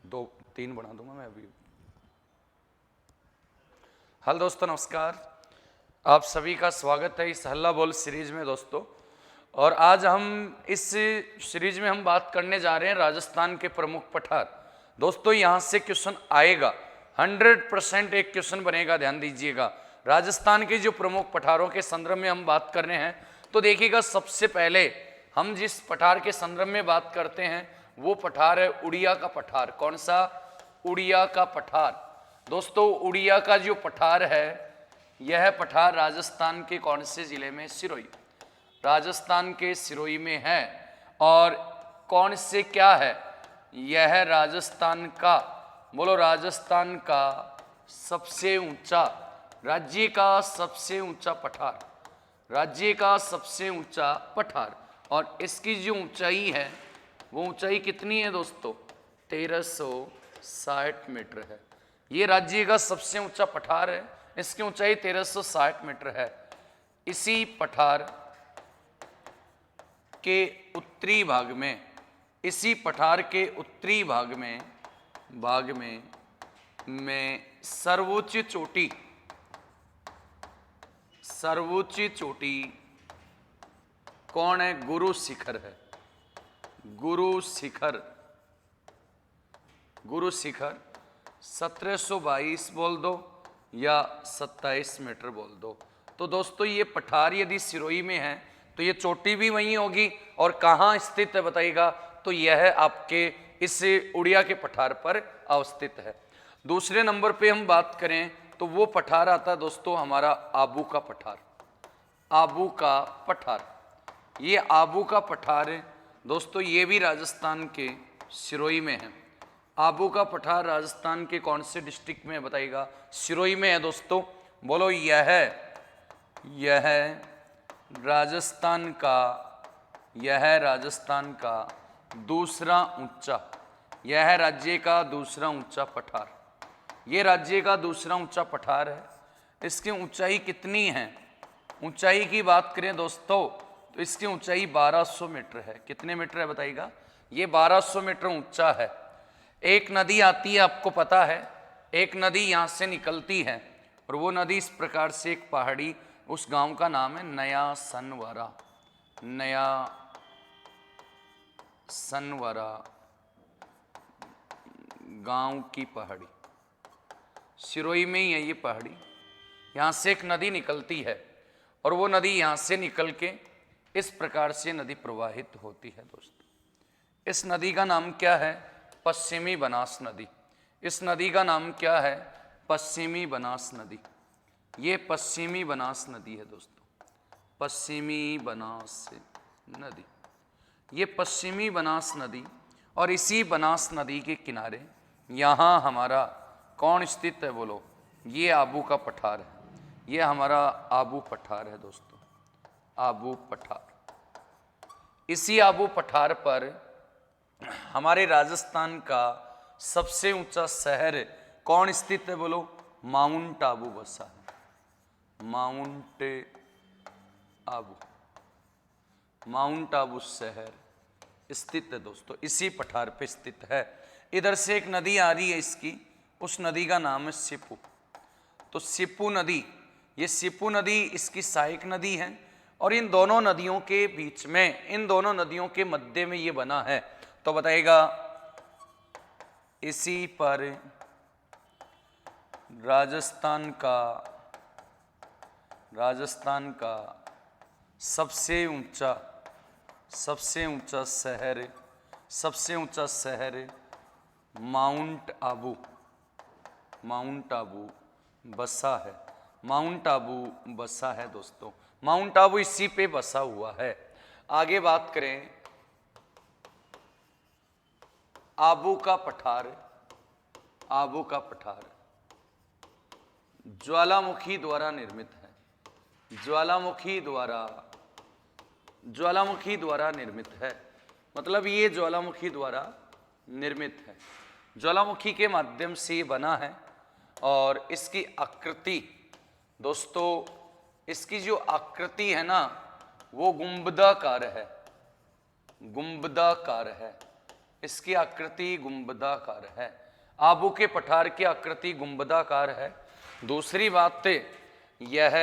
दो तीन बना दूंगा मैं अभी। हेलो दोस्तों, नमस्कार। आप सभी का स्वागत है इस हल्ला बोल सीरीज में दोस्तों। और आज हम इस सीरीज में हम बात करने जा रहे हैं राजस्थान के प्रमुख पठार। दोस्तों यहाँ से क्वेश्चन आएगा, 100% एक क्वेश्चन बनेगा, ध्यान दीजिएगा। राजस्थान के जो प्रमुख पठारों के संदर्भ में हम बात कर रहे हैं, तो देखिएगा सबसे पहले हम जिस पठार के संदर्भ में बात करते हैं वो पठार है उड़िया का पठार। कौन सा? उड़िया का पठार। दोस्तों उड़िया का जो पठार है, यह पठार राजस्थान के कौन से जिले में? सिरोही। राजस्थान के सिरोही में है। और कौन से क्या है? यह राजस्थान का, बोलो, राजस्थान का सबसे ऊंचा, राज्य का सबसे ऊंचा पठार, राज्य का सबसे ऊंचा पठार। और इसकी जो ऊंचाई है वो ऊंचाई कितनी है दोस्तों? 1360 मीटर है। ये राज्य का सबसे ऊंचा पठार है, इसकी ऊंचाई 1360 मीटर है। इसी पठार के उत्तरी भाग में, इसी पठार के उत्तरी भाग में सर्वोच्च चोटी, सर्वोच्च चोटी कौन है? गुरु शिखर है। गुरु शिखर, गुरु शिखर 1722 बोल दो या 27 मीटर बोल दो। तो दोस्तों ये पठार यदि सिरोही में है तो ये चोटी भी वहीं होगी। और कहाँ स्थित है बताइएगा? तो यह आपके इस उड़िया के पठार पर अवस्थित है। दूसरे नंबर पे हम बात करें तो वो पठार आता है दोस्तों हमारा आबू का पठार। आबू का पठार, ये आबू का पठार है दोस्तों, ये भी राजस्थान के सिरोही में है। आबू का पठार राजस्थान के कौन से डिस्ट्रिक्ट में बताइएगा? सिरोही में है दोस्तों। बोलो, यह राजस्थान का, यह राजस्थान का दूसरा ऊंचा, यह राज्य का दूसरा ऊंचा पठार, ये राज्य का दूसरा ऊंचा पठार है। इसकी ऊंचाई कितनी है? ऊंचाई की बात करें दोस्तों तो इसकी ऊंचाई 1200 मीटर है। कितने मीटर है बताइएगा? ये 1200 मीटर ऊंचा है। एक नदी आती है, आपको पता है, एक नदी यहाँ से निकलती है और वो नदी इस प्रकार से एक पहाड़ी, उस गांव का नाम है नया सनवरा। नया सनवरा गांव की पहाड़ी, सिरोही में ही है ये पहाड़ी। यहाँ से एक नदी निकलती है और वो नदी यहाँ से निकल के इस प्रकार से नदी प्रवाहित होती है दोस्तों। इस नदी का नाम क्या है? पश्चिमी बनास नदी। इस नदी का नाम क्या है? पश्चिमी बनास नदी। ये पश्चिमी बनास नदी है दोस्तों, पश्चिमी बनास नदी, ये पश्चिमी बनास नदी। और इसी बनास नदी के किनारे यहाँ हमारा कौन स्थित है? बोलो, ये आबू का पठार है। ये हमारा आबू पठार है दोस्तों, आबू पठार। इसी आबू पठार पर हमारे राजस्थान का सबसे ऊंचा शहर कौन स्थित है? बोलो, माउंट आबू बसा है। माउंट आबू, माउंट आबू शहर स्थित है दोस्तों, इसी पठार पे स्थित है। इधर से एक नदी आ रही है इसकी, उस नदी का नाम है सिपू। तो सिपू नदी, ये सिपू नदी इसकी सहायक नदी है। और इन दोनों नदियों के बीच में, इन दोनों नदियों के मध्य में ये बना है। तो बताइएगा, इसी पर राजस्थान का सबसे ऊंचा शहर माउंट आबू बसा है। माउंट आबू बसा है दोस्तों, माउंट आबू इसी पे बसा हुआ है। आगे बात करें, आबू का पठार, आबू का पठार ज्वालामुखी द्वारा निर्मित है। ज्वालामुखी द्वारा निर्मित है, मतलब ये ज्वालामुखी द्वारा निर्मित है। ज्वालामुखी के माध्यम से ये बना है। और इसकी आकृति दोस्तों, इसकी जो आकृति है ना वो गुंबदाकार है, गुंबदाकार है। इसकी आकृति गुंबदाकार है। आबू के पठार की आकृति गुंबदाकार है। दूसरी बात यह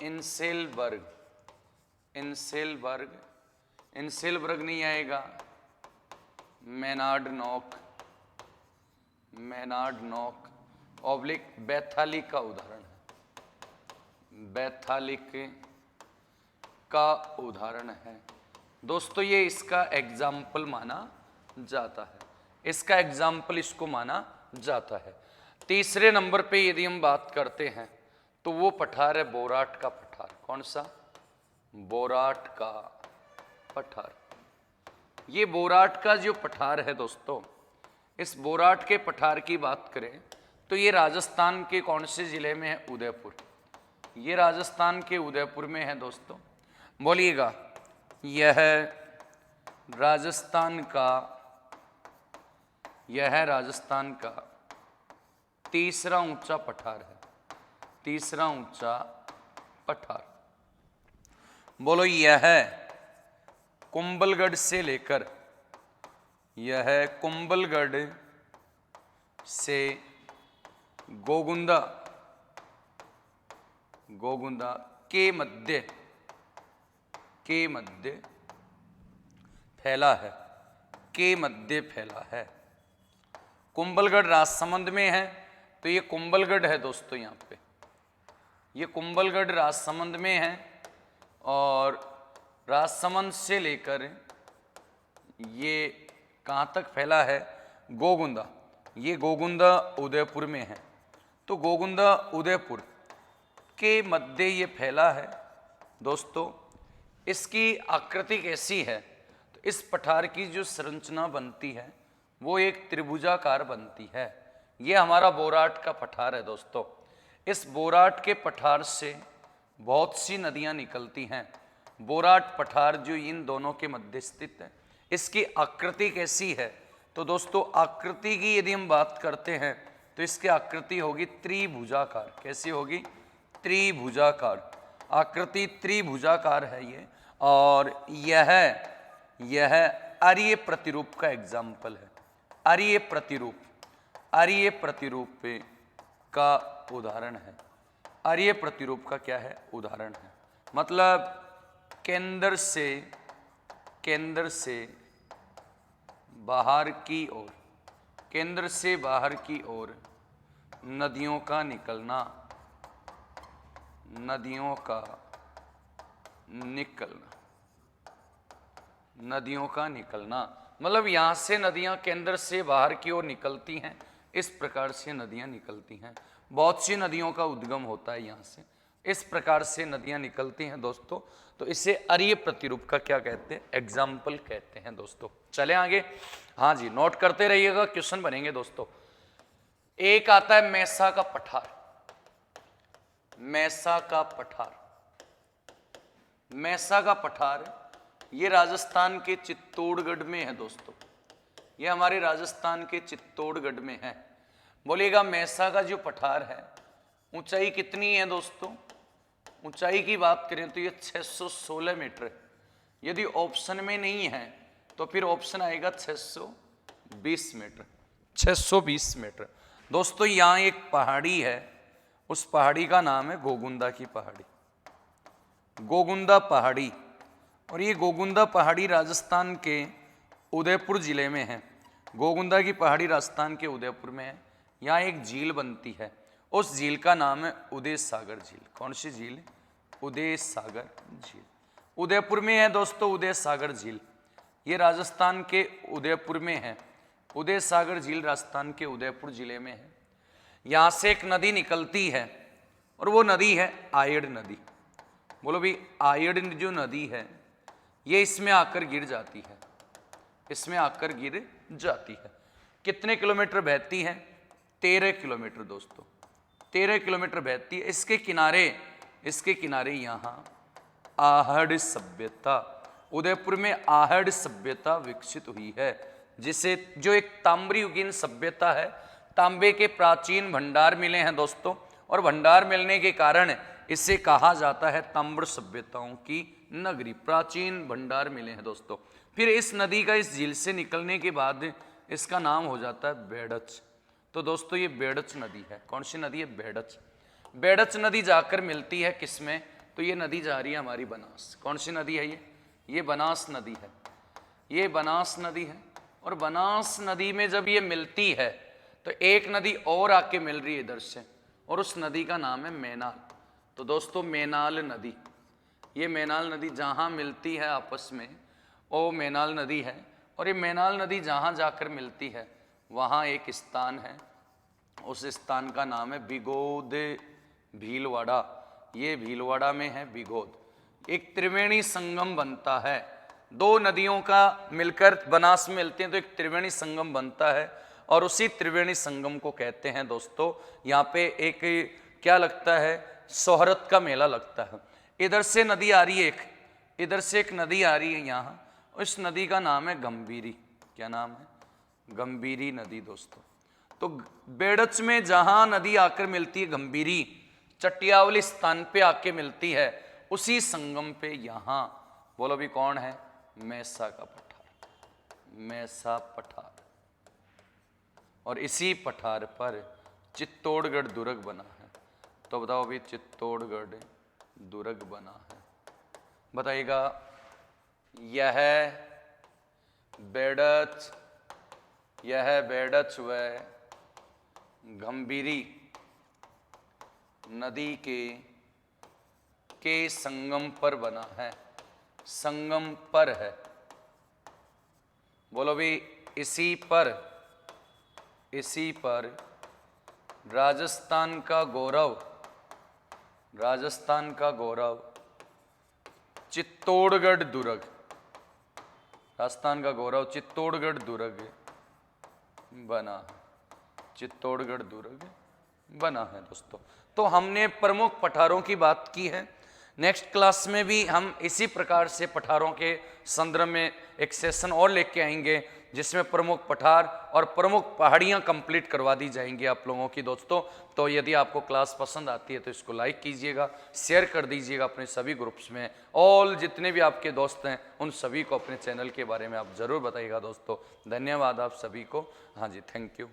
इंसेलबर्ग नहीं आएगा, मेनार्ड नॉक ऑब्लिक बैथालिक का उदाहरण है, बैथालिक का उदाहरण है दोस्तों। ये इसका एग्जाम्पल माना जाता है, इसका एग्जाम्पल इसको माना जाता है। तीसरे नंबर पे यदि हम बात करते हैं तो वो पठार है बोराट का पठार। कौन सा? बोराट का पठार। ये बोराट का जो पठार है दोस्तों, इस बोराट के पठार की बात करें तो ये राजस्थान के कौन से जिले में है? उदयपुर। ये राजस्थान के उदयपुर में है दोस्तों। बोलिएगा, यह राजस्थान का तीसरा ऊंचा पठार है, तीसरा ऊंचा पठार। बोलो, यह कुंभलगढ़ से लेकर, यह कुंभलगढ़ से गोगुंदा के मध्य फैला है, के मध्य फैला है। कुंभलगढ़ राजसमंद में है तो ये कुंभलगढ़ है दोस्तों। यहाँ पे ये कुंभलगढ़ राजसमंद में है और राजसमंद से लेकर ये कहाँ तक फैला है? गोगुंदा। ये गोगुंदा उदयपुर में है, तो गोगुंदा उदयपुर के मध्य ये फैला है दोस्तों। इसकी आकृति कैसी है? तो इस पठार की जो संरचना बनती है वो एक त्रिभुजाकार बनती है। ये हमारा बोराट का पठार है दोस्तों। इस बोराट के पठार से बहुत सी नदियां निकलती हैं। बोराट पठार जो इन दोनों के मध्य स्थित है, इसकी आकृति कैसी है? तो दोस्तों आकृति की यदि हम बात करते हैं तो इसकी आकृति होगी त्रिभुजाकार। कैसी होगी? त्रिभुजाकार। आकृति त्रिभुजाकार है ये। और यह आर्य प्रतिरूप का एग्जाम्पल है। आर्य प्रतिरूप का उदाहरण है। आर्य प्रतिरूप का क्या है? उदाहरण है। मतलब केंद्र से बाहर की ओर, केंद्र से बाहर की ओर नदियों का निकलना, नदियों का निकलना। मतलब यहां से नदियां केंद्र से बाहर की ओर निकलती हैं, इस प्रकार से नदियां निकलती हैं। बहुत सी नदियों का उद्गम होता है यहां से, इस प्रकार से नदियां निकलती हैं दोस्तों। तो इसे आर्य प्रतिरूप का क्या कहते हैं? एग्जाम्पल कहते हैं दोस्तों। चले आगे। हाँ जी, नोट करते रहिएगा, क्वेश्चन बनेंगे दोस्तों। एक आता है मैसा का पठार। मैसा का पठार ये राजस्थान के चित्तौड़गढ़ में है दोस्तों। ये हमारे राजस्थान के चित्तौड़गढ़ में है। बोलिएगा, मैसा का जो पठार है ऊंचाई कितनी है दोस्तों? ऊंचाई की बात करें तो ये 616 मीटर है। यदि ऑप्शन में नहीं है तो फिर ऑप्शन आएगा 620 मीटर। 620 मीटर दोस्तों। यहाँ एक पहाड़ी है, उस पहाड़ी का नाम है गोगुंदा की पहाड़ी, गोगुंदा पहाड़ी। और ये गोगुंदा पहाड़ी राजस्थान के उदयपुर जिले में है। गोगुंदा की पहाड़ी राजस्थान के उदयपुर में है। यहाँ एक झील बनती है, उस झील का नाम है उदय सागर झील। कौन सी झील? उदय सागर झील। उदयपुर में है दोस्तों उदय सागर झील। ये राजस्थान के उदयपुर में है। उदय सागर झील राजस्थान के उदयपुर जिले में है। यहाँ से एक नदी निकलती है और वो नदी है आयड़ नदी। बोलो भाई, आयड़ जो नदी है ये इसमें आकर गिर जाती है, इसमें आकर गिर जाती है। कितने किलोमीटर बहती है? 13 किलोमीटर दोस्तों। 13 किलोमीटर बहती है। इसके किनारे यहाँ आहड़ सभ्यता, उदयपुर में आहड़ सभ्यता विकसित हुई है, जिसे जो एक ताम्रयुगीन सभ्यता है। तांबे के प्राचीन भंडार मिले हैं दोस्तों, और भंडार मिलने के कारण इसे कहा जाता है ताम्र सभ्यताओं की नगरी। प्राचीन भंडार मिले हैं दोस्तों। फिर इस नदी का इस झील से निकलने के बाद इसका नाम हो जाता है बेड़च। तो दोस्तों ये बेड़च नदी है। कौन सी नदी है? बेड़च। बेड़च नदी जाकर मिलती है किसमें? तो ये नदी जा रही है हमारी बनास। कौन सी नदी है ये बनास नदी है। ये बनास नदी है। और बनास नदी में जब ये मिलती है तो एक नदी और आके मिल रही है इधर से, और उस नदी का नाम है मैनाल। तो दोस्तों मैनाल नदी, ये मैनाल नदी जहाँ मिलती है आपस में वो मैनाल नदी है। और ये मैनाल नदी जहाँ जाकर मिलती है वहाँ एक स्थान है, उस स्थान का नाम है बिगोद भीलवाड़ा। ये भीलवाड़ा में है बिगोद। एक त्रिवेणी संगम बनता है, दो नदियों का मिलकर बनास में मिलते हैं तो एक त्रिवेणी संगम बनता है, और उसी त्रिवेणी संगम को कहते हैं दोस्तों, यहाँ पे एक क्या लगता है? सोहरत का मेला लगता है। इधर से नदी आ रही है एक, इधर से एक नदी आ रही है यहाँ, इस नदी का नाम है गंभीरी। क्या नाम है? गंभीरी नदी दोस्तों। तो बेड़च में जहां नदी आकर मिलती है गंभीरी, चटियावली स्थान पे आके मिलती है, उसी संगम पे यहां बोलो भी कौन है? मैसा का पठार, मैसा पठार। और इसी पठार पर चित्तौड़गढ़ दुर्ग बना है। तो बताओ भी चित्तौड़गढ़ दुर्ग बना है, बताइएगा। यह बेड़च, यह बेड़च व गंभीरी नदी के संगम पर बना है। संगम पर है, बोलो भी इसी पर राजस्थान का गौरव, राजस्थान का गौरव चित्तौड़गढ़ दुर्ग, राजस्थान का गौरव चित्तौड़गढ़ दुर्ग बना, चित्तौड़गढ़ दुर्ग बना है दोस्तों। तो हमने प्रमुख पठारों की बात की है। नेक्स्ट क्लास में भी हम इसी प्रकार से पठारों के संदर्भ में एक सेशन और लेके आएंगे, जिसमें प्रमुख पठार और प्रमुख पहाड़ियाँ कंप्लीट करवा दी जाएंगी आप लोगों की दोस्तों। तो यदि आपको क्लास पसंद आती है तो इसको लाइक कीजिएगा, शेयर कर दीजिएगा अपने सभी ग्रुप्स में, और जितने भी आपके दोस्त हैं उन सभी को अपने चैनल के बारे में आप ज़रूर बताइएगा दोस्तों। धन्यवाद आप सभी को। हाँ जी, थैंक यू।